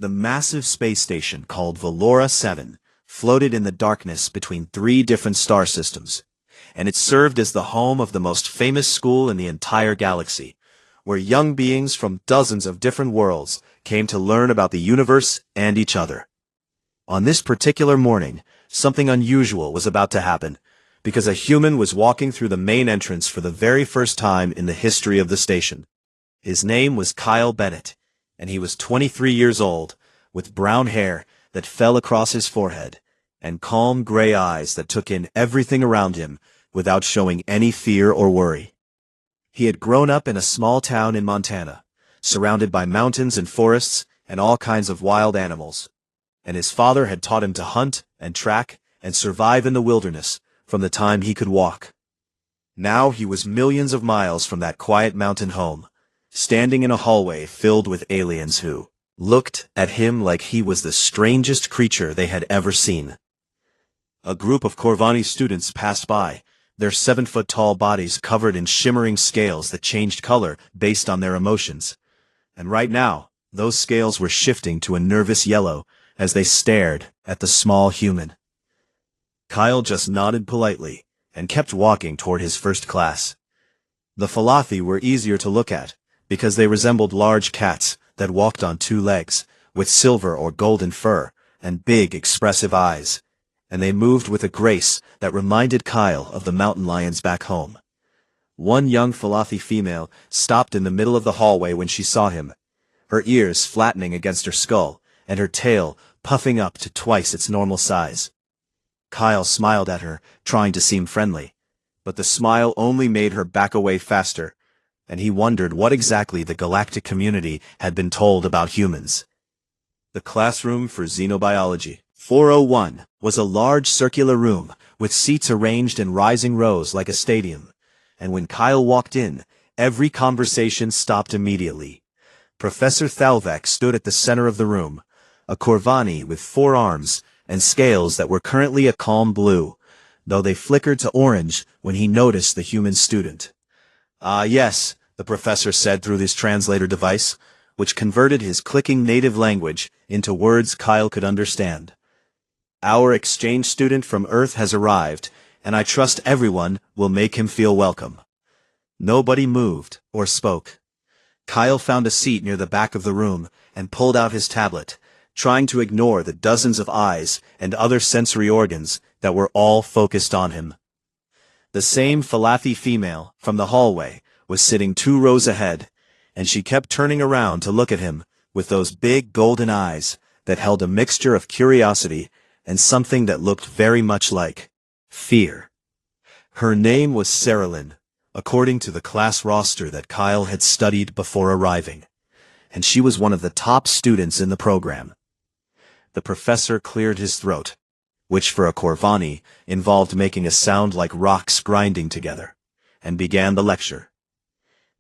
The massive space station called Valora 7 floated in the darkness between three different star systems, and it served as the home of the most famous school in the entire galaxy, where young beings from dozens of different worlds came to learn about the universe and each other. On this particular morning, something unusual was about to happen, because a human was walking through the main entrance for the very first time in the history of the station. His name was Kyle Bennett, and he was 23 years old, with brown hair that fell across his forehead, and calm gray eyes that took in everything around him without showing any fear or worry. He had grown up in a small town in Montana, surrounded by mountains and forests and all kinds of wild animals, and his father had taught him to hunt and track and survive in the wilderness from the time he could walk. Now he was millions of miles from that quiet mountain home, standing in a hallway filled with aliens who looked at him like he was the strangest creature they had ever seen. A group of Corvani students passed by, their 7-foot-tall bodies covered in shimmering scales that changed color based on their emotions. And right now, those scales were shifting to a nervous yellow as they stared at the small human. Kyle just nodded politely and kept walking toward his first class. The Falathi were easier to look at, because they resembled large cats that walked on two legs, with silver or golden fur, and big, expressive eyes, and they moved with a grace that reminded Kyle of the mountain lions back home. One young Falathi female stopped in the middle of the hallway when she saw him, her ears flattening against her skull, and her tail puffing up to twice its normal size. Kyle smiled at her, trying to seem friendly, but the smile only made her back away faster, and he wondered what exactly the galactic community had been told about humans. The classroom for xenobiology, 401, was a large circular room with seats arranged in rising rows like a stadium, and when Kyle walked in, every conversation stopped immediately. Professor Thalvek stood at the center of the room, a Corvani with 4 arms and scales that were currently a calm blue, though they flickered to orange when he noticed the human student. "Ah, yes," the professor said through his translator device, which converted his clicking native language into words Kyle could understand. "Our exchange student from Earth has arrived, and I trust everyone will make him feel welcome." Nobody moved or spoke. Kyle found a seat near the back of the room and pulled out his tablet, trying to ignore the dozens of eyes and other sensory organs that were all focused on him. The same Falathi female from the hallway was sitting 2 rows ahead, and she kept turning around to look at him with those big golden eyes that held a mixture of curiosity and something that looked very much like fear. Her name was Saralyn, according to the class roster that Kyle had studied before arriving, and she was one of the top students in the program. The professor cleared his throat, which for a Corvani involved making a sound like rocks grinding together, and began the lecture.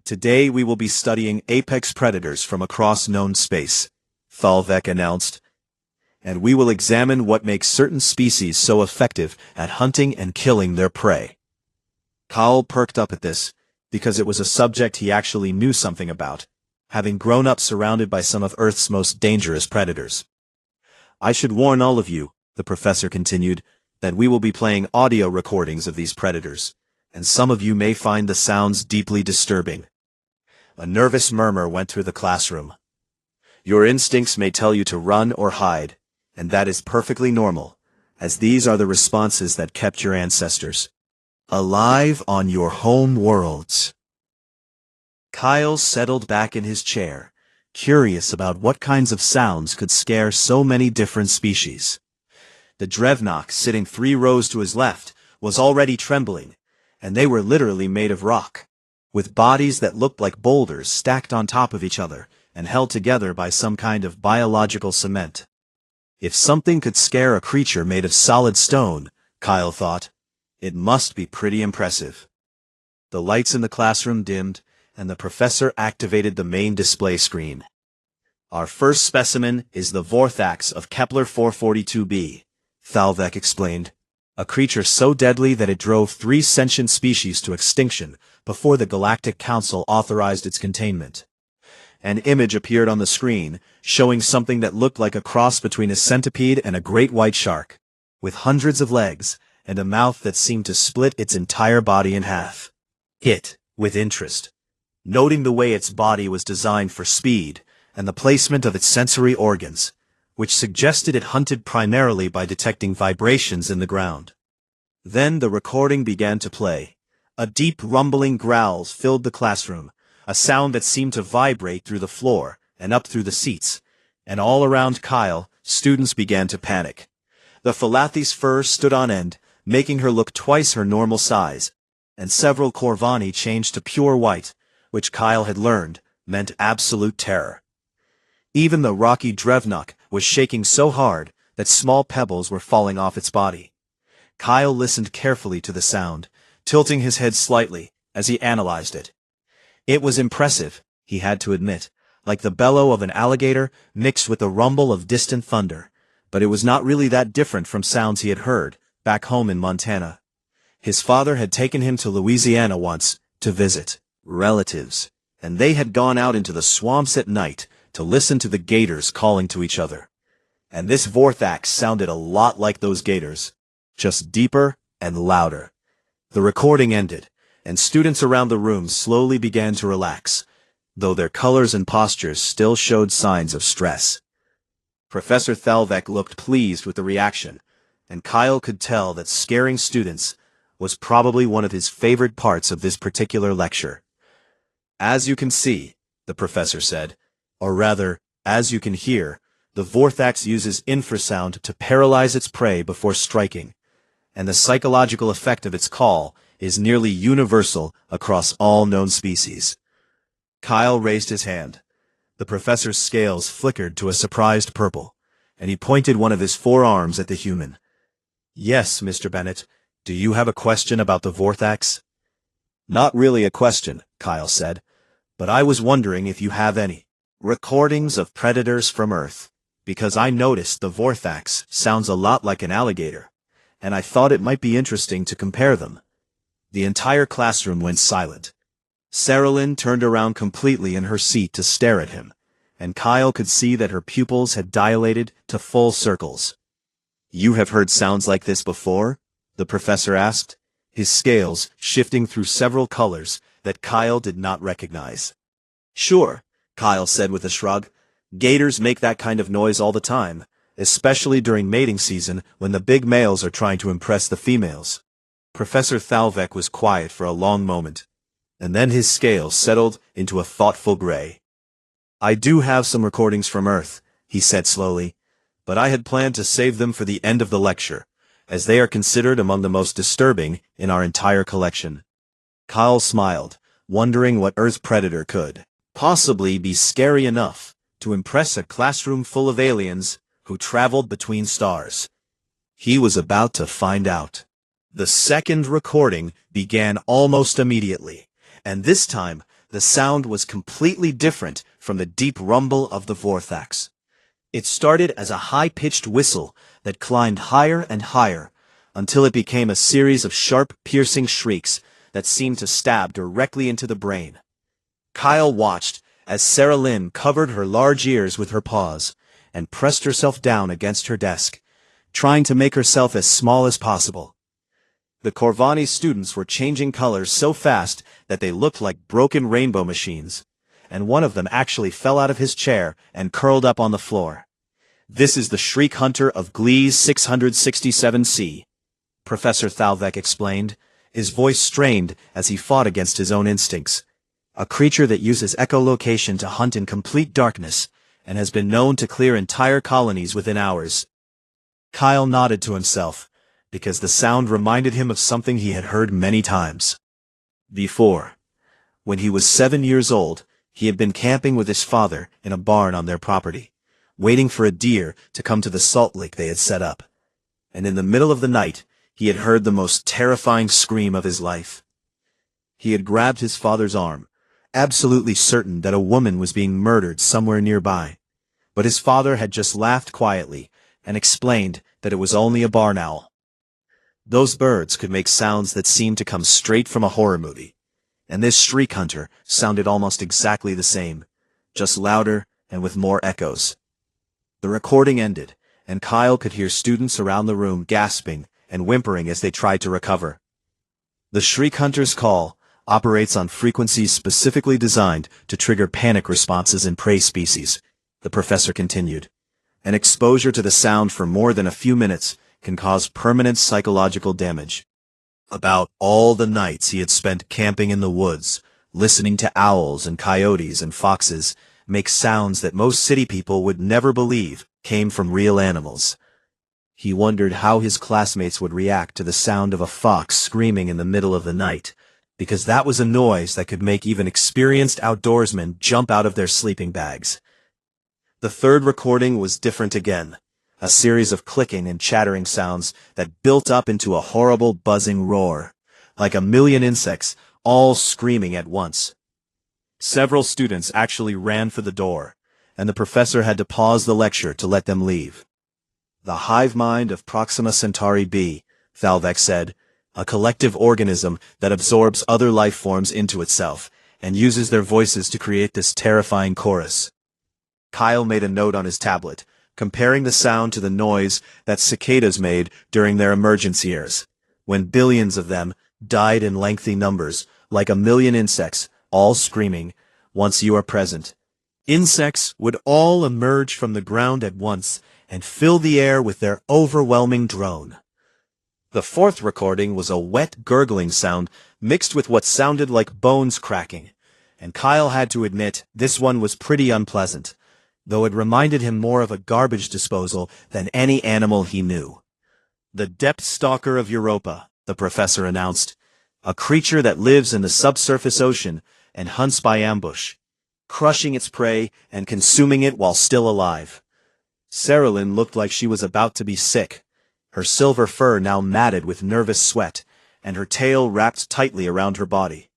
"Today we will be studying apex predators from across known space," Thalvek announced, "and we will examine what makes certain species so effective at hunting and killing their prey." Kyle perked up at this, because it was a subject he actually knew something about, having grown up surrounded by some of Earth's most dangerous predators. "I should warn all of you," the professor continued, "that we will be playing audio recordings of these predators, and some of you may find the sounds deeply disturbing." A nervous murmur went through the classroom. "Your instincts may tell you to run or hide, and that is perfectly normal, as these are the responses that kept your ancestors alive on your home worlds." Kyle settled back in his chair, curious about what kinds of sounds could scare so many different species. The Drevnok sitting 3 rows to his left was already trembling, and they were literally made of rock, with bodies that looked like boulders stacked on top of each other and held together by some kind of biological cement. If something could scare a creature made of solid stone, Kyle thought, it must be pretty impressive. The lights in the classroom dimmed, and the professor activated the main display screen. "Our first specimen is the Vorthax of Kepler 442b, Thalvek explained, a creature so deadly that it drove 3 sentient species to extinction before the Galactic Council authorized its containment. An image appeared on the screen, showing something that looked like a cross between a centipede and a great white shark, with hundreds of legs and a mouth that seemed to split its entire body in half. Hit, with interest, noting the way its body was designed for speed and the placement of its sensory organs, which suggested it hunted primarily by detecting vibrations in the ground. Then the recording began to play. A deep rumbling growls filled the classroom, a sound that seemed to vibrate through the floor and up through the seats, and all around Kyle, students began to panic. The Falathi's fur stood on end, making her look twice her normal size, and several Corvani changed to pure white, which Kyle had learned meant absolute terror. Even the rocky Drevnok was shaking so hard that small pebbles were falling off its body. Kyle listened carefully to the sound, tilting his head slightly as he analyzed it. It was impressive, he had to admit, like the bellow of an alligator mixed with the rumble of distant thunder, but it was not really that different from sounds he had heard back home in Montana. His father had taken him to Louisiana once to visit relatives, and they had gone out into the swamps at night to listen to the gators calling to each other. And this Vorthax sounded a lot like those gators, just deeper and louder. The recording ended, and students around the room slowly began to relax, though their colors and postures still showed signs of stress. Professor Thalvek looked pleased with the reaction, and Kyle could tell that scaring students was probably one of his favorite parts of this particular lecture. As you can see, the professor said, or rather, as you can hear, the Vorthax uses infrasound to paralyze its prey before striking, and the psychological effect of its call is nearly universal across all known species. Kyle raised his hand. The professor's scales flickered to a surprised purple, and he pointed one of his forearms at the human. "Yes, Mr. Bennett, do you have a question about the Vorthax?" "Not really a question," Kyle said, "but I was wondering if you have any recordings of predators from Earth, because I noticed the Vorthax sounds a lot like an alligator, and I thought it might be interesting to compare them." The entire classroom went silent. Sarah Lynn turned around completely in her seat to stare at him, and Kyle could see that her pupils had dilated to full circles. "You have heard sounds like this before?" the professor asked, his scales shifting through several colors that Kyle did not recognize. "Sure," Kyle said with a shrug. "Gators make that kind of noise all the time, especially during mating season when the big males are trying to impress the females." Professor Thalvek was quiet for a long moment, and then his scales settled into a thoughtful gray. "I do have some recordings from Earth," he said slowly, "but I had planned to save them for the end of the lecture, as they are considered among the most disturbing in our entire collection." Kyle smiled, wondering what Earth predator could possibly be scary enough to impress a classroom full of aliens who traveled between stars. He was about to find out. The second recording began almost immediately, and this time the sound was completely different from the deep rumble of the Vorthax. It started as a high-pitched whistle that climbed higher and higher until it became a series of sharp, piercing shrieks that seemed to stab directly into the brain. Kyle watched as Sarah Lynn covered her large ears with her paws and pressed herself down against her desk, trying to make herself as small as possible. The Corvani students were changing colors so fast that they looked like broken rainbow machines, and one of them actually fell out of his chair and curled up on the floor. "This is the Shriek Hunter of Gliese 667C, Professor Thalvek explained, his voice strained as he fought against his own instincts. "A creature that uses echolocation to hunt in complete darkness, and has been known to clear entire colonies within hours." Kyle nodded to himself, because the sound reminded him of something he had heard many times before. When he was 7 years old, he had been camping with his father in a barn on their property, waiting for a deer to come to the salt lick they had set up. And in the middle of the night, he had heard the most terrifying scream of his life. He had grabbed his father's arm, absolutely certain that a woman was being murdered somewhere nearby. But his father had just laughed quietly and explained that it was only a barn owl. Those birds could make sounds that seemed to come straight from a horror movie, and this shriek hunter sounded almost exactly the same, just louder and with more echoes. The recording ended, and Kyle could hear students around the room gasping and whimpering as they tried to recover. The Shriek Hunter's call operates on frequencies specifically designed to trigger panic responses in prey species, the professor continued. An exposure to the sound for more than a few minutes can cause permanent psychological damage. About all the nights he had spent camping in the woods, listening to owls and coyotes and foxes make sounds that most city people would never believe came from real animals. He wondered how his classmates would react to the sound of a fox screaming in the middle of the night, because that was a noise that could make even experienced outdoorsmen jump out of their sleeping bags. The third recording was different again, a series of clicking and chattering sounds that built up into a horrible buzzing roar, like a million insects all screaming at once. Several students actually ran for the door, and the professor had to pause the lecture to let them leave. The hive mind of Proxima Centauri b, Thalvek said, a collective organism that absorbs other life forms into itself and uses their voices to create this terrifying chorus. Kyle made a note on his tablet, comparing the sound to the noise that cicadas made during their emergence years, when billions of them died in lengthy numbers, like a million insects, all screaming, "Once you are present." Insects would all emerge from the ground at once and fill the air with their overwhelming drone. The fourth recording was a wet gurgling sound mixed with what sounded like bones cracking, and Kyle had to admit this one was pretty unpleasant, though it reminded him more of a garbage disposal than any animal he knew. The depth stalker of Europa, the professor announced, a creature that lives in the subsurface ocean and hunts by ambush, crushing its prey and consuming it while still alive. Saralyn looked like she was about to be sick, her silver fur now matted with nervous sweat, and her tail wrapped tightly around her body.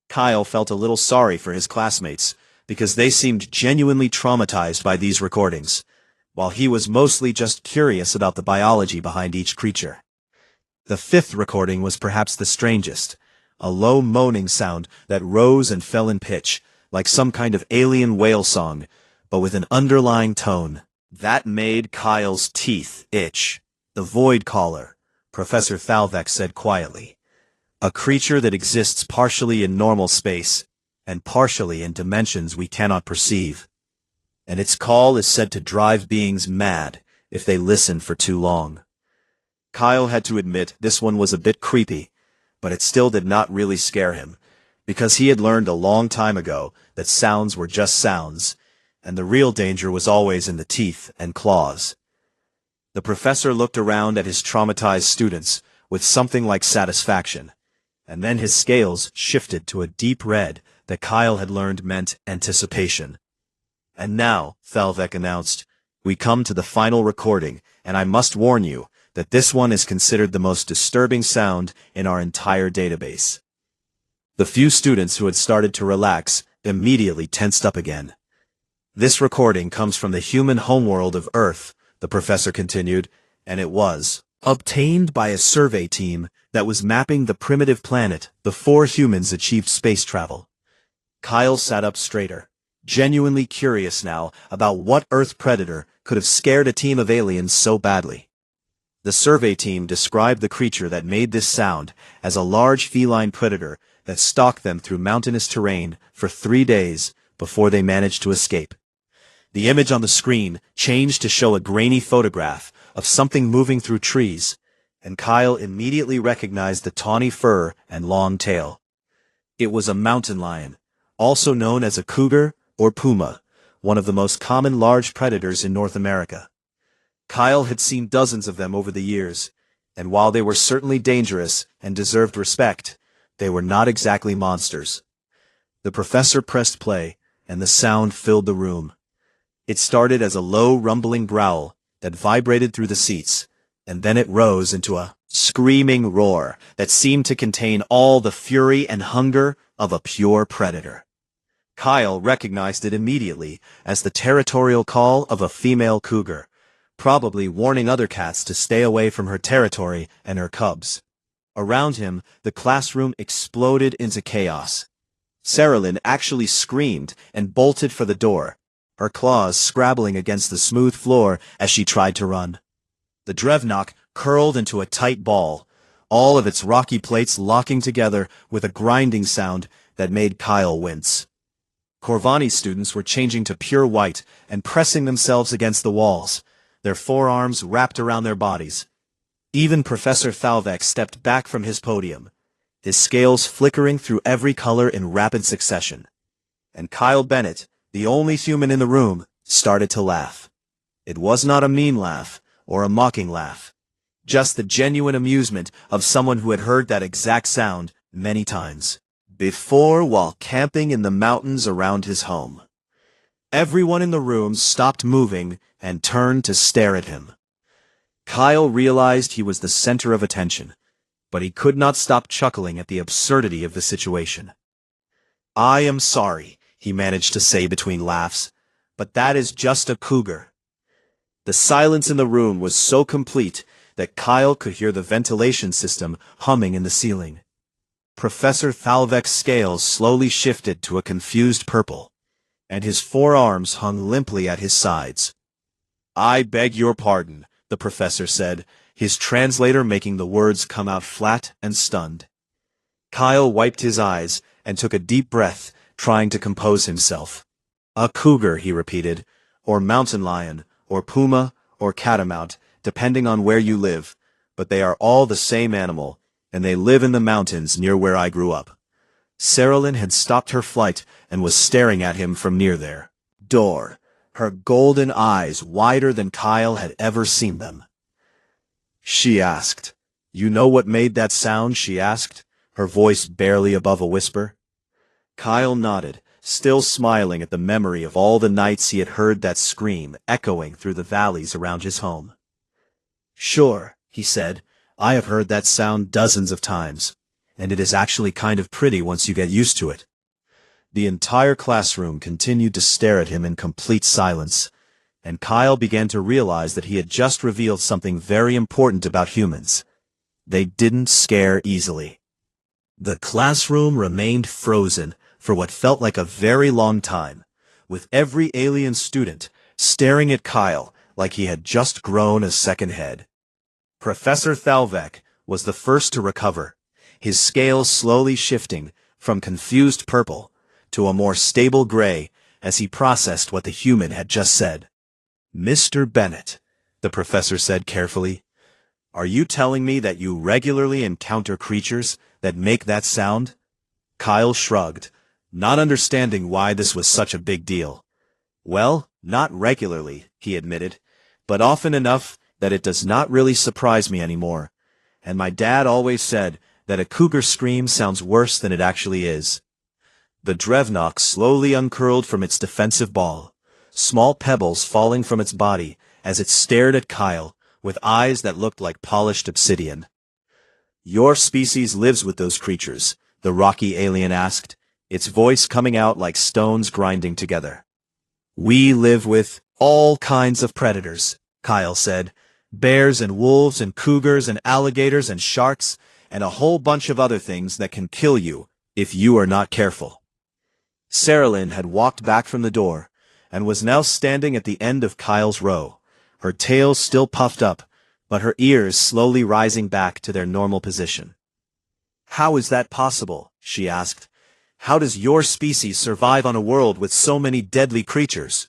Kyle felt a little sorry for his classmates, because they seemed genuinely traumatized by these recordings, while he was mostly just curious about the biology behind each creature. The fifth recording was perhaps the strangest, a low moaning sound that rose and fell in pitch, like some kind of alien whale song, but with an underlying tone that made Kyle's teeth itch. The Void Caller, Professor Thalvek said quietly. A creature that exists partially in normal space, and partially in dimensions we cannot perceive. And its call is said to drive beings mad if they listen for too long. Kyle had to admit this one was a bit creepy, but it still did not really scare him, because he had learned a long time ago that sounds were just sounds, and the real danger was always in the teeth and claws. The professor looked around at his traumatized students with something like satisfaction, and then his scales shifted to a deep red that Kyle had learned meant anticipation. And now, Thalvek announced, we come to the final recording, and I must warn you that this one is considered the most disturbing sound in our entire database. The few students who had started to relax immediately tensed up again. This recording comes from the human homeworld of Earth, the professor continued, and it was obtained by a survey team that was mapping the primitive planet before humans achieved space travel. Kyle sat up straighter, genuinely curious now about what Earth predator could have scared a team of aliens so badly. The survey team described the creature that made this sound as a large feline predator that stalked them through mountainous terrain for 3 days before they managed to escape. The image on the screen changed to show a grainy photograph of something moving through trees, and Kyle immediately recognized the tawny fur and long tail. It was a mountain lion, also known as a cougar or puma, one of the most common large predators in North America. Kyle had seen dozens of them over the years, and while they were certainly dangerous and deserved respect, they were not exactly monsters. The professor pressed play, and the sound filled the room. It started as a low rumbling growl that vibrated through the seats, and then it rose into a screaming roar that seemed to contain all the fury and hunger of a pure predator. Kyle recognized it immediately as the territorial call of a female cougar, probably warning other cats to stay away from her territory and her cubs. Around him, the classroom exploded into chaos. Saralyn actually screamed and bolted for the door, her claws scrabbling against the smooth floor as she tried to run. The Drevnock curled into a tight ball, all of its rocky plates locking together with a grinding sound that made Kyle wince. Corvani students were changing to pure white and pressing themselves against the walls, their forearms wrapped around their bodies. Even Professor Thalvek stepped back from his podium, his scales flickering through every color in rapid succession. And Kyle Bennett, the only human in the room, started to laugh. It was not a mean laugh or a mocking laugh, just the genuine amusement of someone who had heard that exact sound many times before while camping in the mountains around his home. Everyone in the room stopped moving and turned to stare at him. Kyle realized he was the center of attention, but he could not stop chuckling at the absurdity of the situation. "I am sorry," he managed to say between laughs, "but that is just a cougar." The silence in the room was so complete that Kyle could hear the ventilation system humming in the ceiling. Professor Thalvek's scales slowly shifted to a confused purple, and his forearms hung limply at his sides. "I beg your pardon," the professor said, his translator making the words come out flat and stunned. Kyle wiped his eyes and took a deep breath, trying to compose himself. "A cougar," he repeated, "or mountain lion, or puma, or catamount, depending on where you live, but they are all the same animal, and they live in the mountains near where I grew up." Saralyn had stopped her flight and was staring at him from near there. Door, her golden eyes wider than Kyle had ever seen them. She asked. "You know what made that sound?" she asked, her voice barely above a whisper. Kyle nodded, still smiling at the memory of all the nights he had heard that scream echoing through the valleys around his home. "Sure," he said, "I have heard that sound dozens of times, and it is actually kind of pretty once you get used to it." The entire classroom continued to stare at him in complete silence, and Kyle began to realize that he had just revealed something very important about humans. They didn't scare easily. The classroom remained frozen for what felt like a very long time, with every alien student staring at Kyle like he had just grown a second head. Professor Thalvek was the first to recover, his scales slowly shifting from confused purple to a more stable gray as he processed what the human had just said. "Mr. Bennett," the professor said carefully, "are you telling me that you regularly encounter creatures that make that sound?" Kyle shrugged, not understanding why this was such a big deal. "Well, not regularly," he admitted, "but often enough that it does not really surprise me anymore. And my dad always said that a cougar scream sounds worse than it actually is." The Drevnock slowly uncurled from its defensive ball, small pebbles falling from its body as it stared at Kyle with eyes that looked like polished obsidian. "Your species lives with those creatures?" the rocky alien asked, its voice coming out like stones grinding together. "We live with all kinds of predators," Kyle said. "Bears and wolves and cougars and alligators and sharks and a whole bunch of other things that can kill you if you are not careful." Saralyn had walked back from the door and was now standing at the end of Kyle's row, her tail still puffed up, but her ears slowly rising back to their normal position. "How is that possible?" she asked. "How does your species survive on a world with so many deadly creatures?"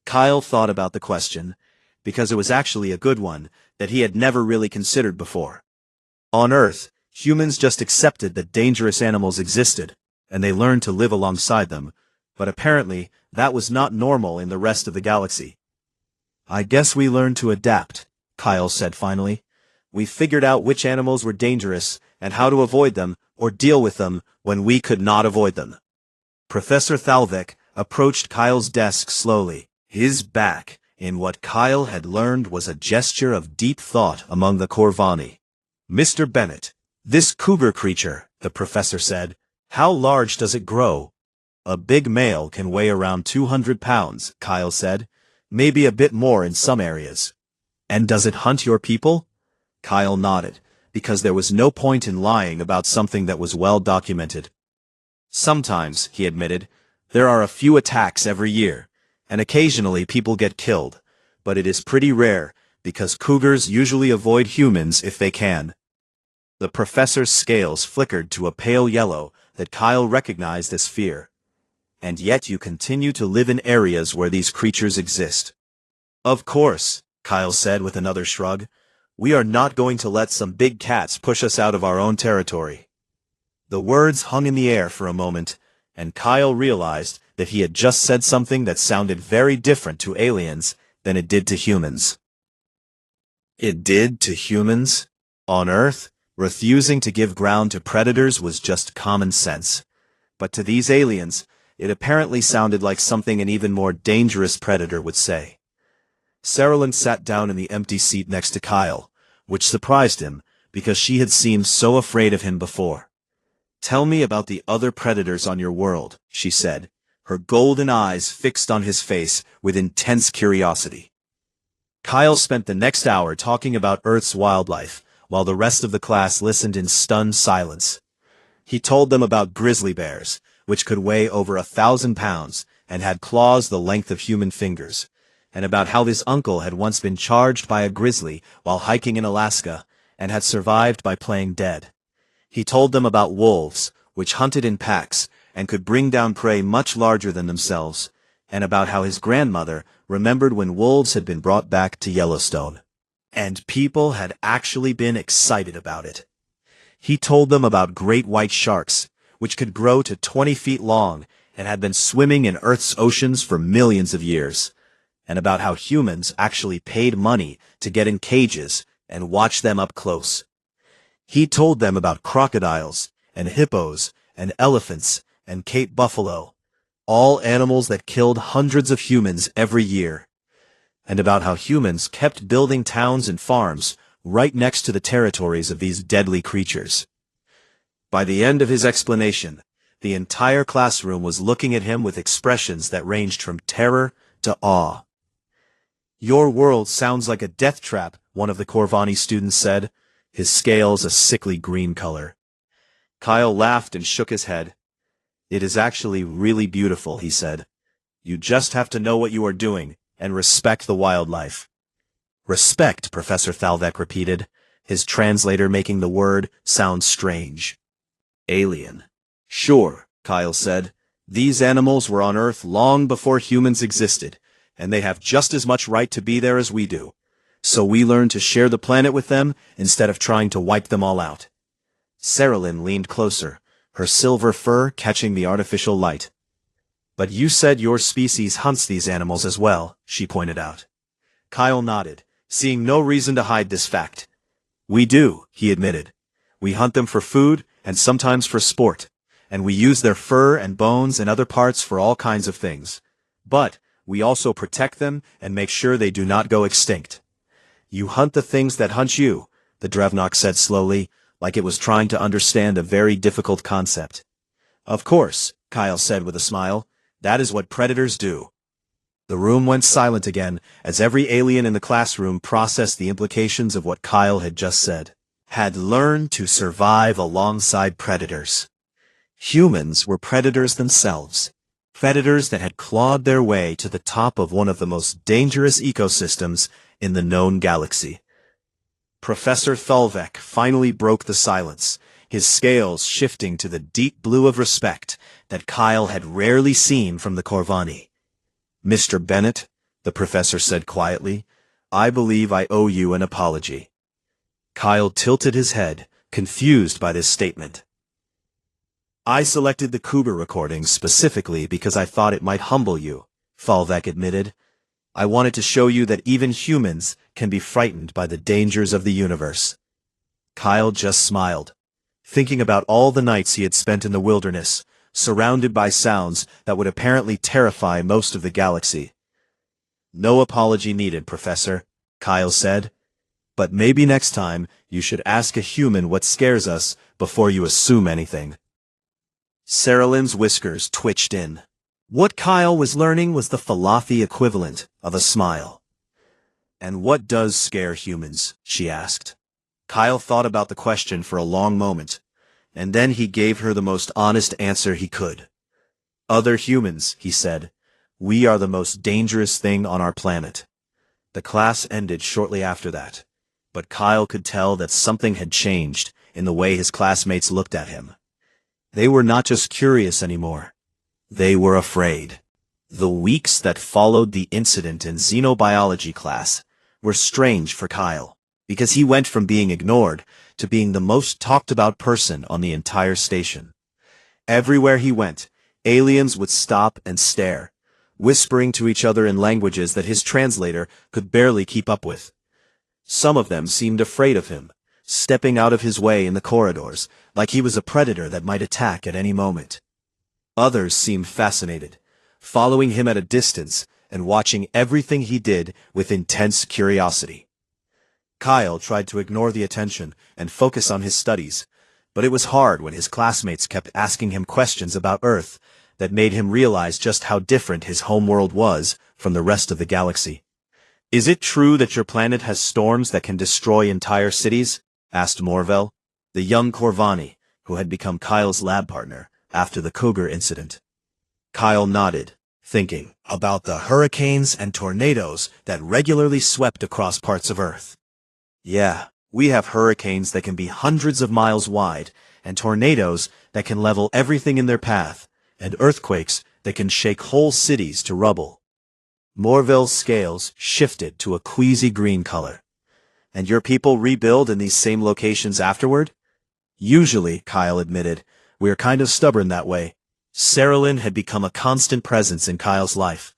Kyle thought about the question, because it was actually a good one that he had never really considered before. On Earth, humans just accepted that dangerous animals existed, and they learned to live alongside them, but apparently that was not normal in the rest of the galaxy. "I guess we learned to adapt," Kyle said finally. "We figured out which animals were dangerous and how to avoid them or deal with them when we could not avoid them." Professor Thalvek approached Kyle's desk slowly, his back in what Kyle had learned was a gesture of deep thought among the Corvani. "Mr. Bennett, this cougar creature," the professor said, "how large does it grow?" "A big male can weigh around 200 pounds, Kyle said, "maybe a bit more in some areas." "And does it hunt your people?" Kyle nodded, because there was no point in lying about something that was well documented. "Sometimes," he admitted, "there are a few attacks every year, and occasionally people get killed, but it is pretty rare because cougars usually avoid humans if they can. The professor's scales flickered to a pale yellow that Kyle recognized as fear. And yet you continue to live in areas where these creatures exist. Of course, Kyle said with another shrug. We are not going to let some big cats push us out of our own territory. The words hung in the air for a moment, and Kyle realized that he had just said something that sounded very different to aliens than it did to humans. It did to humans? On Earth, refusing to give ground to predators was just common sense. But to these aliens, it apparently sounded like something an even more dangerous predator would say. Saralyn sat down in the empty seat next to Kyle, which surprised him because she had seemed so afraid of him before. Tell me about the other predators on your world, she said, her golden eyes fixed on his face with intense curiosity. Kyle spent the next hour talking about Earth's wildlife, while the rest of the class listened in stunned silence. He told them about grizzly bears, which could weigh over 1,000 pounds and had claws the length of human fingers, and about how his uncle had once been charged by a grizzly while hiking in Alaska and had survived by playing dead. He told them about wolves, which hunted in packs and could bring down prey much larger than themselves, and about how his grandmother remembered when wolves had been brought back to Yellowstone. And people had actually been excited about it. He told them about great white sharks, which could grow to 20 feet long and had been swimming in Earth's oceans for millions of years, and about how humans actually paid money to get in cages and watch them up close. He told them about crocodiles and hippos and elephants and Cape buffalo, all animals that killed hundreds of humans every year, and about how humans kept building towns and farms right next to the territories of these deadly creatures. By the end of his explanation, the entire classroom was looking at him with expressions that ranged from terror to awe. Your world sounds like a death trap, one of the Corvani students said, his scales a sickly green color. Kyle laughed and shook his head. It is actually really beautiful, he said. You just have to know what you are doing and respect the wildlife. Respect, Professor Thalvek repeated, his translator making the word sound strange. Alien. Sure, Kyle said. These animals were on Earth long before humans existed, and they have just as much right to be there as we do. So we learn to share the planet with them instead of trying to wipe them all out. Saralyn leaned closer, her silver fur catching the artificial light. But you said your species hunts these animals as well, she pointed out. Kyle nodded, seeing no reason to hide this fact. We do, he admitted. We hunt them for food and sometimes for sport, and we use their fur and bones and other parts for all kinds of things. But we also protect them and make sure they do not go extinct. You hunt the things that hunt you, the Drevnok said slowly, like it was trying to understand a very difficult concept. Of course, Kyle said with a smile. That is what predators do. The room went silent again as every alien in the classroom processed the implications of what Kyle had just said. Had learned to survive alongside predators. Humans were predators themselves. Predators that had clawed their way to the top of one of the most dangerous ecosystems in the known galaxy. Professor Thalvek finally broke the silence, his scales shifting to the deep blue of respect that Kyle had rarely seen from the Corvani. Mr. Bennett, the professor said quietly, I believe I owe you an apology. Kyle tilted his head, confused by this statement. I selected the Cougar recording specifically because I thought it might humble you, Thalvek admitted. I wanted to show you that even humans can be frightened by the dangers of the universe. Kyle just smiled, thinking about all the nights he had spent in the wilderness, surrounded by sounds that would apparently terrify most of the galaxy. No apology needed, Professor, Kyle said. But maybe next time you should ask a human what scares us before you assume anything. Saralyn's whiskers twitched in. What Kyle was learning was the Falafi equivalent of a smile. And what does scare humans? She asked. Kyle thought about the question for a long moment, and then he gave her the most honest answer he could. Other humans, he said. We are the most dangerous thing on our planet. The class ended shortly after that, but Kyle could tell that something had changed in the way his classmates looked at him. They were not just curious anymore. They were afraid. The weeks that followed the incident in xenobiology class were strange for Kyle, because he went from being ignored to being the most talked about person on the entire station. Everywhere he went, aliens would stop and stare, whispering to each other in languages that his translator could barely keep up with. Some of them seemed afraid of him, stepping out of his way in the corridors, like he was a predator that might attack at any moment. Others seemed fascinated, following him at a distance and watching everything he did with intense curiosity. Kyle tried to ignore the attention and focus on his studies, but it was hard when his classmates kept asking him questions about Earth that made him realize just how different his homeworld was from the rest of the galaxy. "Is it true that your planet has storms that can destroy entire cities?" asked Morvel, the young Corvani, who had become Kyle's lab partner after the Cougar incident. Kyle nodded, thinking about the hurricanes and tornadoes that regularly swept across parts of Earth. "Yeah, we have hurricanes that can be hundreds of miles wide, and tornadoes that can level everything in their path, and earthquakes that can shake whole cities to rubble." Morvel's scales shifted to a queasy green color. "And your people rebuild in these same locations afterward?" "Usually," Kyle admitted, "we're kind of stubborn that way." Saralyn had become a constant presence in Kyle's life,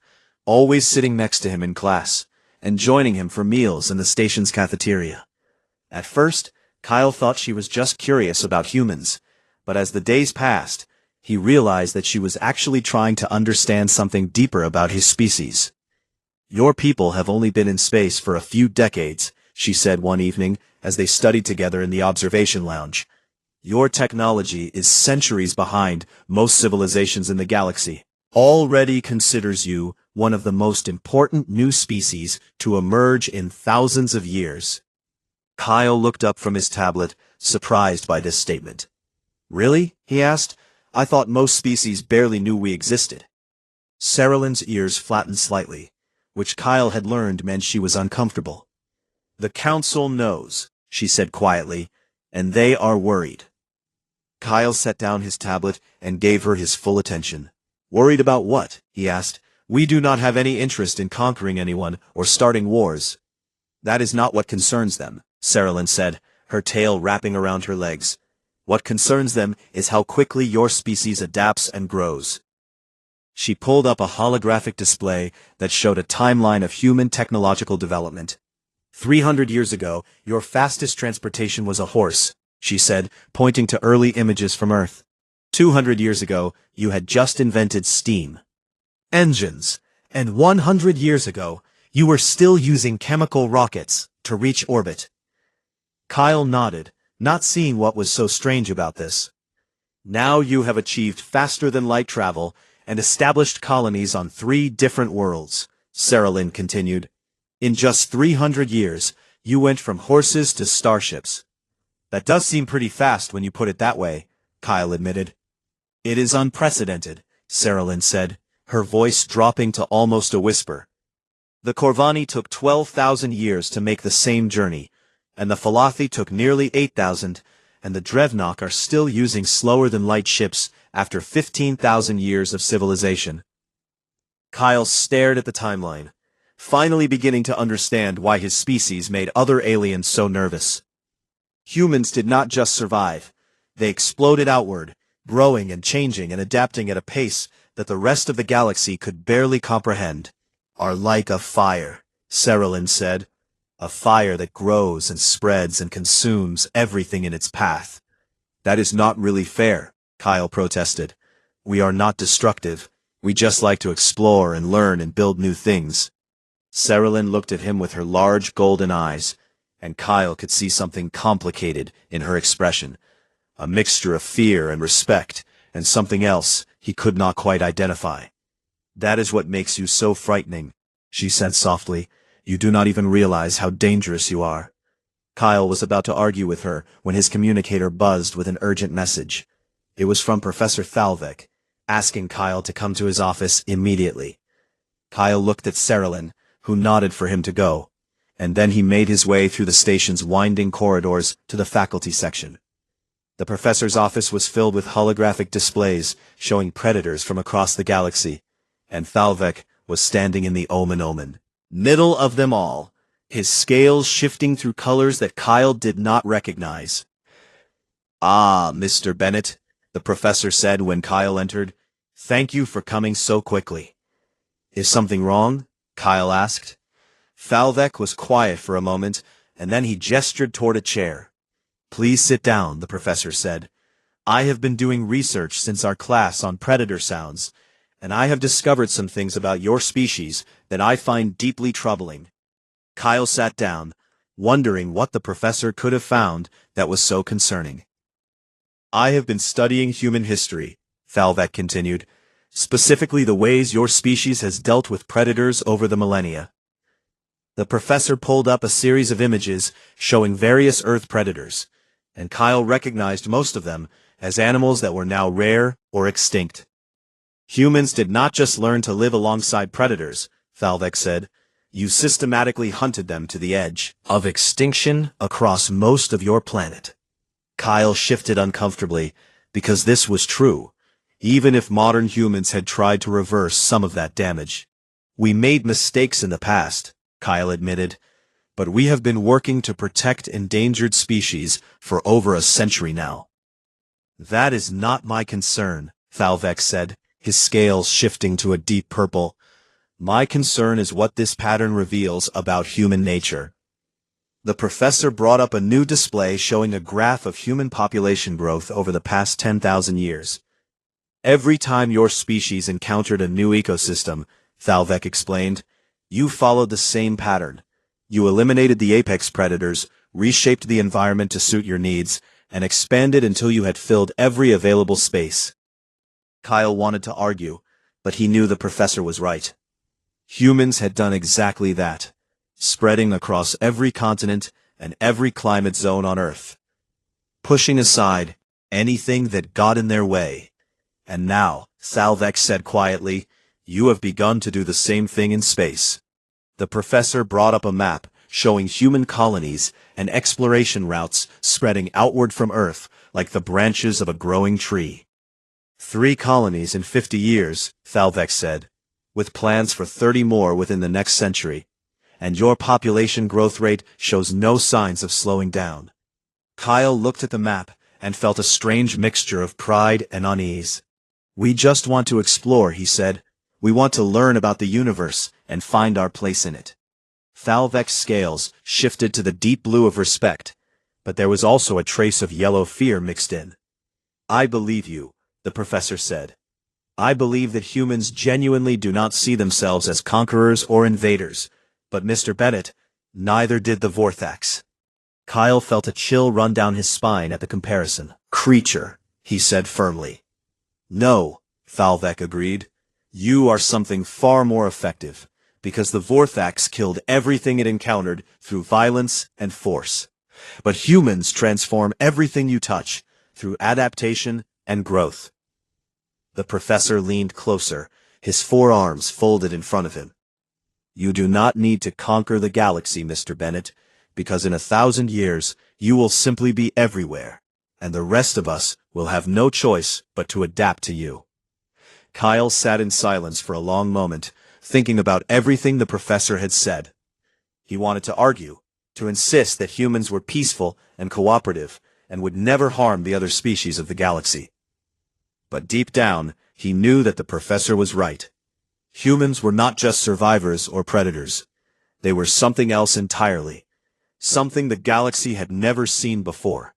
always sitting next to him in class, and joining him for meals in the station's cafeteria. At first, Kyle thought she was just curious about humans, but as the days passed, he realized that she was actually trying to understand something deeper about his species. "Your people have only been in space for a few decades," she said one evening as they studied together in the observation lounge. "Your technology is centuries behind most civilizations in the galaxy. Already considers you one of the most important new species to emerge in thousands of years." Kyle looked up from his tablet, surprised by this statement. "Really?" he asked. "I thought most species barely knew we existed." Saralyn's ears flattened slightly, which Kyle had learned meant she was uncomfortable. "The Council knows," she said quietly, "and they are worried." Kyle set down his tablet and gave her his full attention. "Worried about what?" he asked. "We do not have any interest in conquering anyone or starting wars." "That is not what concerns them," Saralyn said, her tail wrapping around her legs. "What concerns them is how quickly your species adapts and grows." She pulled up a holographic display that showed a timeline of human technological development. 300 years ago, your fastest transportation was a horse," she said, pointing to early images from Earth. 200 years ago, you had just invented steam engines, and 100 years ago, you were still using chemical rockets to reach orbit. Kyle nodded, not seeing what was so strange about this. "Now you have achieved faster-than-light travel and established colonies on 3 different worlds," Saralyn continued. "In just 300 years, you went from horses to starships." "That does seem pretty fast when you put it that way," Kyle admitted. "It is unprecedented," Saralyn said, her voice dropping to almost a whisper. "The Corvani took 12,000 years to make the same journey, and the Falathi took nearly 8,000, and the Drevnok are still using slower-than-light ships after 15,000 years of civilization." Kyle stared at the timeline, finally beginning to understand why his species made other aliens so nervous. Humans did not just survive, they exploded outward, growing and changing and adapting at a pace that the rest of the galaxy could barely comprehend. "Are like a fire," Saralyn said. "A fire that grows and spreads and consumes everything in its path." "That is not really fair," Kyle protested. "We are not destructive. We just like to explore and learn and build new things." Saralyn looked at him with her large golden eyes, and Kyle could see something complicated in her expression, a mixture of fear and respect, and something else he could not quite identify. "That is what makes you so frightening," she said softly. "You do not even realize how dangerous you are." Kyle was about to argue with her when his communicator buzzed with an urgent message. It was from Professor Thalvik, asking Kyle to come to his office immediately. Kyle looked at Cerilyn, who nodded for him to go, and then he made his way through the station's winding corridors to the faculty section. The professor's office was filled with holographic displays showing predators from across the galaxy, and Thalvek was standing in the omen, middle of them all, his scales shifting through colors that Kyle did not recognize. "Ah, Mr. Bennett," the professor said when Kyle entered. "Thank you for coming so quickly." "Is something wrong?" Kyle asked. Thalvek was quiet for a moment, and then he gestured toward a chair. "Please sit down," the professor said. "I have been doing research since our class on predator sounds, and I have discovered some things about your species that I find deeply troubling." Kyle sat down, wondering what the professor could have found that was so concerning. "I have been studying human history," Thalvek continued, "specifically the ways your species has dealt with predators over the millennia." The professor pulled up a series of images showing various Earth predators, and Kyle recognized most of them as animals that were now rare or extinct. "Humans did not just learn to live alongside predators," Thalvek said. "You systematically hunted them to the edge of extinction across most of your planet." Kyle shifted uncomfortably, because this was true, even if modern humans had tried to reverse some of that damage. "We made mistakes in the past," Kyle admitted, "but we have been working to protect endangered species for over a century now." "That is not my concern," Thalvek said, his scales shifting to a deep purple. "My concern is what this pattern reveals about human nature." The professor brought up a new display showing a graph of human population growth over the past 10,000 years. "Every time your species encountered a new ecosystem," Thalvek explained, "you followed the same pattern. You eliminated the apex predators, reshaped the environment to suit your needs, and expanded until you had filled every available space." Kyle wanted to argue, but he knew the professor was right. Humans had done exactly that, spreading across every continent and every climate zone on Earth, pushing aside anything that got in their way. "And now," Thalvek said quietly, "you have begun to do the same thing in space." The professor brought up a map showing human colonies and exploration routes spreading outward from Earth like the branches of a growing tree. 3 colonies in 50 years, Thalvek said, with plans for 30 more within the next century. And your population growth rate shows no signs of slowing down. Kyle looked at the map and felt a strange mixture of pride and unease. "We just want to explore," he said. "We want to learn about the universe and find our place in it." Thalvek's scales shifted to the deep blue of respect, but there was also a trace of yellow fear mixed in. "I believe you," the professor said. "I believe that humans genuinely do not see themselves as conquerors or invaders. But Mr. Bennett, neither did the Vorthax." Kyle felt a chill run down his spine at the comparison. "Creature," he said firmly. "No," Thalvek agreed. "You are something far more effective, because the Vorthax killed everything it encountered through violence and force. But humans transform everything you touch, through adaptation and growth." The professor leaned closer, his forearms folded in front of him. "You do not need to conquer the galaxy, Mr. Bennett, because in 1,000 years you will simply be everywhere, and the rest of us will have no choice but to adapt to you." Kyle sat in silence for a long moment, thinking about everything the professor had said. He wanted to argue, to insist that humans were peaceful and cooperative, and would never harm the other species of the galaxy. But deep down, he knew that the professor was right. Humans were not just survivors or predators. They were something else entirely. Something the galaxy had never seen before.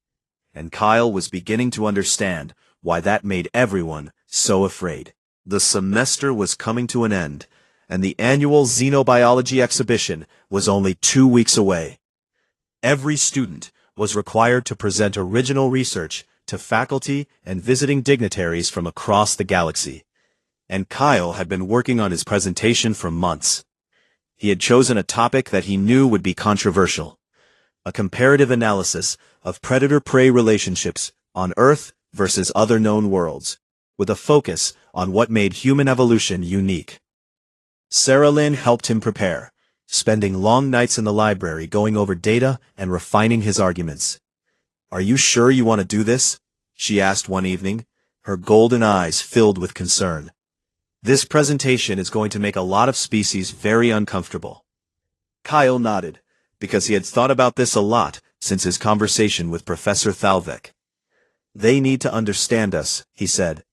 And Kyle was beginning to understand why that made everyone so afraid. The semester was coming to an end, and the annual xenobiology exhibition was only 2 weeks away. Every student was required to present original research to faculty and visiting dignitaries from across the galaxy. And Kyle had been working on his presentation for months. He had chosen a topic that he knew would be controversial: a comparative analysis of predator-prey relationships on Earth versus other known worlds, with a focus on what made human evolution unique. Sarah Lynn helped him prepare, spending long nights in the library going over data and refining his arguments. "Are you sure you want to do this?" she asked one evening, her golden eyes filled with concern. "This presentation is going to make a lot of species very uncomfortable." Kyle nodded, because he had thought about this a lot since his conversation with Professor Thalvik. "They need to understand us," he said.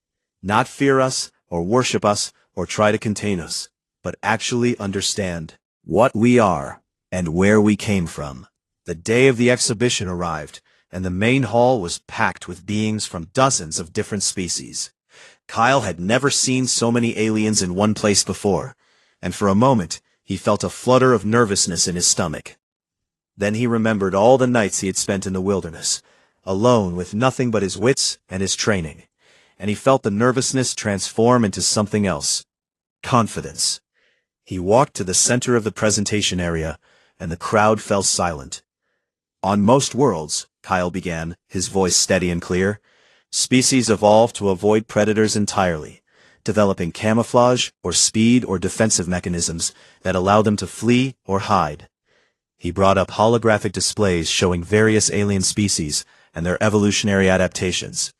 "Not fear us, or worship us, or try to contain us, but actually understand what we are and where we came from." The day of the exhibition arrived, and the main hall was packed with beings from dozens of different species. Kyle had never seen so many aliens in one place before, and for a moment he felt a flutter of nervousness in his stomach. Then he remembered all the nights he had spent in the wilderness, alone with nothing but his wits and his training, and he felt the nervousness transform into something else: confidence. He walked to the center of the presentation area, and the crowd fell silent. "On most worlds," Kyle began, his voice steady and clear, "species evolve to avoid predators entirely, developing camouflage or speed or defensive mechanisms that allow them to flee or hide." He brought up holographic displays showing various alien species and their evolutionary adaptations.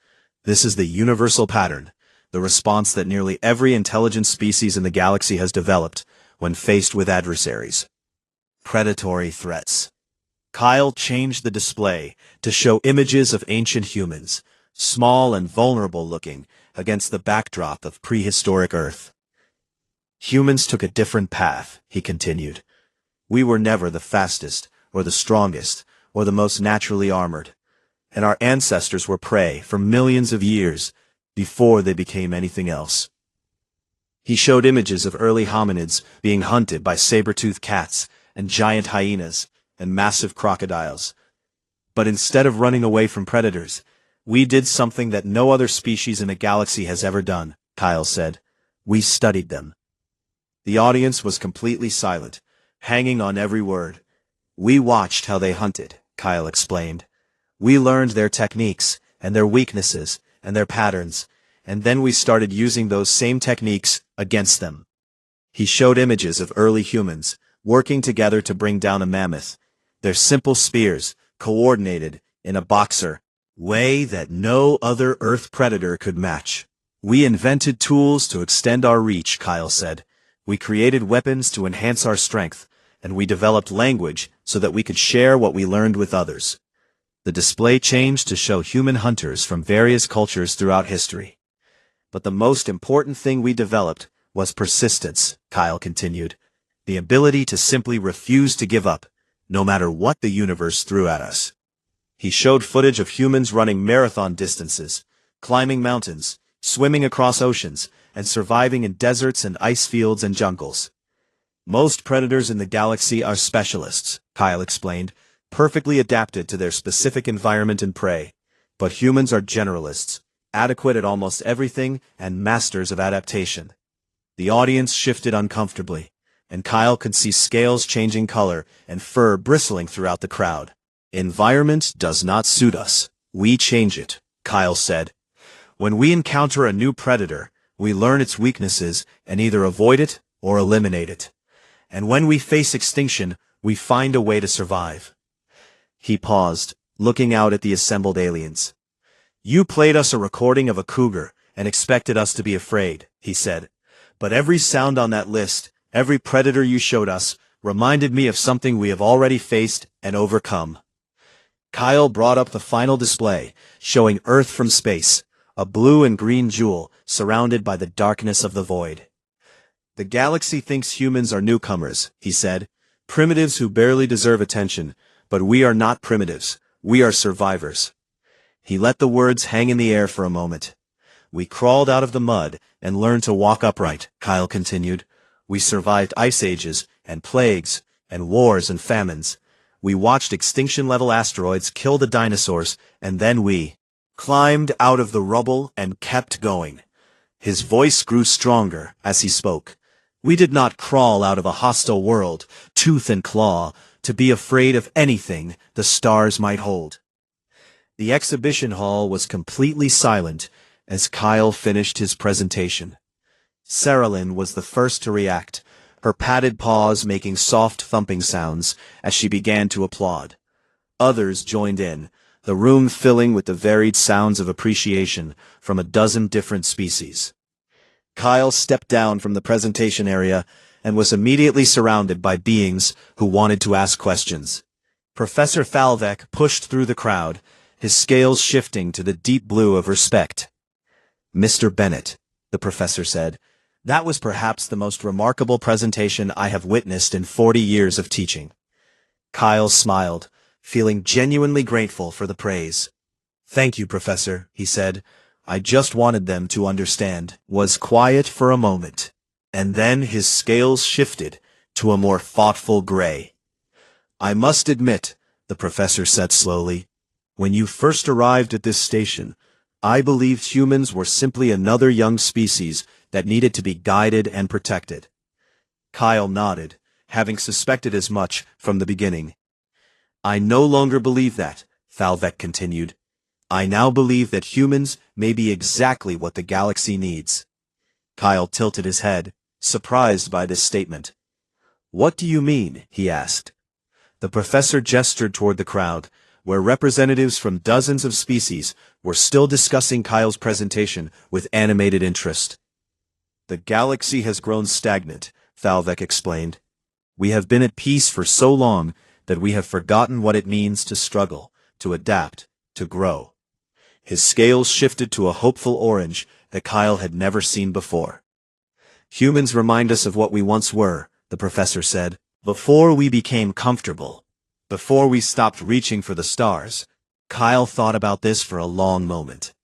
"This is the universal pattern, the response that nearly every intelligent species in the galaxy has developed when faced with adversaries. Predatory threats." Kyle changed the display to show images of ancient humans, small and vulnerable looking, against the backdrop of prehistoric Earth. "Humans took a different path," he continued. "We were never the fastest, or the strongest, or the most naturally armored, and our ancestors were prey for millions of years before they became anything else." He showed images of early hominids being hunted by saber-toothed cats and giant hyenas and massive crocodiles. "But instead of running away from predators, we did something that no other species in the galaxy has ever done," Kyle said. "We studied them." The audience was completely silent, hanging on every word. "We watched how they hunted," Kyle explained. "We learned their techniques, and their weaknesses, and their patterns, and then we started using those same techniques against them." He showed images of early humans working together to bring down a mammoth, their simple spears coordinated in a boxer way that no other Earth predator could match. "We invented tools to extend our reach," Kyle said. "We created weapons to enhance our strength, and we developed language so that we could share what we learned with others." The display changed to show human hunters from various cultures throughout history. "But the most important thing we developed was persistence," Kyle continued. "The ability to simply refuse to give up, no matter what the universe threw at us." He showed footage of humans running marathon distances, climbing mountains, swimming across oceans, and surviving in deserts and ice fields and jungles. "Most predators in the galaxy are specialists," Kyle explained, "perfectly adapted to their specific environment and prey. But humans are generalists, adequate at almost everything and masters of adaptation." The audience shifted uncomfortably, and Kyle could see scales changing color and fur bristling throughout the crowd. "Environment does not suit us. We change it," Kyle said. "When we encounter a new predator, we learn its weaknesses and either avoid it or eliminate it. And when we face extinction, we find a way to survive." He paused, looking out at the assembled aliens. "You played us a recording of a cougar and expected us to be afraid," he said. "But every sound on that list, every predator you showed us, reminded me of something we have already faced and overcome." Kyle brought up the final display, showing Earth from space, a blue and green jewel surrounded by the darkness of the void. "The galaxy thinks humans are newcomers," he said, "primitives who barely deserve attention, but we are not primitives, we are survivors." He let the words hang in the air for a moment. "We crawled out of the mud and learned to walk upright," Kyle continued. "We survived ice ages and plagues and wars and famines. We watched extinction-level asteroids kill the dinosaurs, and then we climbed out of the rubble and kept going." His voice grew stronger as he spoke. "We did not crawl out of a hostile world, tooth and claw, to be afraid of anything the stars might hold." The exhibition hall was completely silent as Kyle finished his presentation. Sarah Lynn was the first to react, her padded paws making soft thumping sounds as she began to applaud. Others joined in, the room filling with the varied sounds of appreciation from a dozen different species. Kyle stepped down from the presentation area and was immediately surrounded by beings who wanted to ask questions. Professor Falvek pushed through the crowd, his scales shifting to the deep blue of respect. "Mr. Bennett," the professor said, "that was perhaps the most remarkable presentation I have witnessed in 40 years of teaching." Kyle smiled, feeling genuinely grateful for the praise. "Thank you, Professor," he said. "I just wanted them to understand." Was quiet for a moment, and then his scales shifted to a more thoughtful gray. "I must admit," the professor said slowly, "when you first arrived at this station, I believed humans were simply another young species that needed to be guided and protected." Kyle nodded, having suspected as much from the beginning. "I no longer believe that," Falvek continued. "I now believe that humans may be exactly what the galaxy needs." Kyle tilted his head, surprised by this statement. "What do you mean?" he asked. The professor gestured toward the crowd, where representatives from dozens of species were still discussing Kyle's presentation with animated interest. "The galaxy has grown stagnant," Falvek explained. "We have been at peace for so long that we have forgotten what it means to struggle, to adapt, to grow." His scales shifted to a hopeful orange that Kyle had never seen before. "Humans remind us of what we once were," the professor said, "before we became comfortable, before we stopped reaching for the stars." Kyle thought about this for a long moment.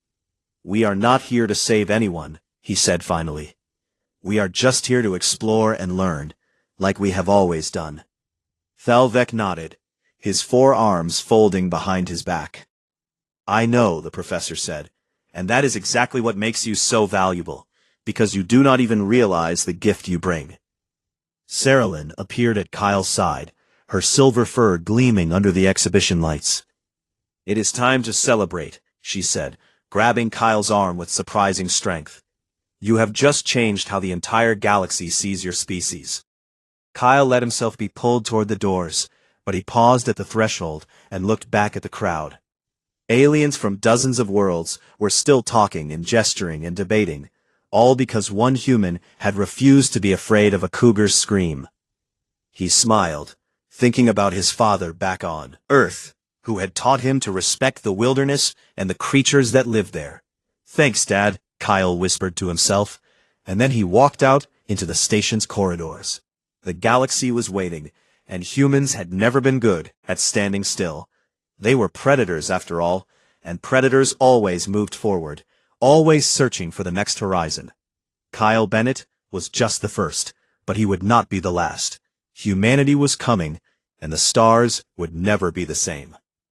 "We are not here to save anyone," he said finally. "We are just here to explore and learn, like we have always done." Falvek nodded, his forearms folding behind his back. "I know," the professor said, "and that is exactly what makes you so valuable, because you do not even realize the gift you bring." Saralyn appeared at Kyle's side, her silver fur gleaming under the exhibition lights. "It is time to celebrate," she said, grabbing Kyle's arm with surprising strength. "You have just changed how the entire galaxy sees your species." Kyle let himself be pulled toward the doors, but he paused at the threshold and looked back at the crowd. Aliens from dozens of worlds were still talking and gesturing and debating, all because one human had refused to be afraid of a cougar's scream. He smiled, thinking about his father back on Earth, who had taught him to respect the wilderness and the creatures that lived there. "Thanks, Dad," Kyle whispered to himself, and then he walked out into the station's corridors. The galaxy was waiting, and humans had never been good at standing still. They were predators after all, and predators always moved forward, always searching for the next horizon. Kyle Bennett was just the first, but he would not be the last. Humanity was coming, and the stars would never be the same.